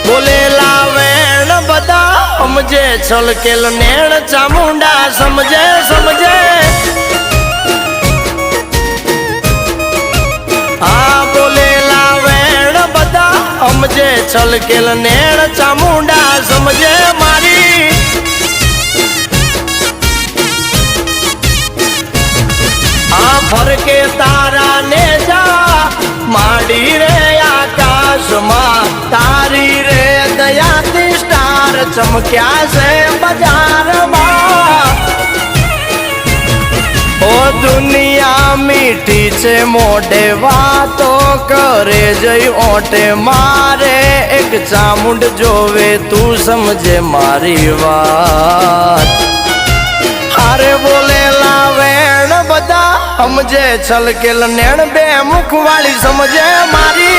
બોલેલા વેણ બધા સમજે છલકેલ નેણ ચામુંડા સમજે સમજે આ બોલેલા વેણ બધા સમજે છલકેલ નેણ ચામુંડા સમજે મારી આ ફરકે તારા ને જા માડી રે આકાશમાં તારી રે દયાથી સ્ટાર ચમક્યા છે બજારમાં ઓ દુનિયા મીઠી છે મોઢે વાતો કરે જઈ ઓટે મારે એક ચામુંડ જોવે તું સમજે મારી વાત હારે બોલેલા વેણ બધા સમજે છલકેલ નેણ બે મુખ વાળી સમજે મારી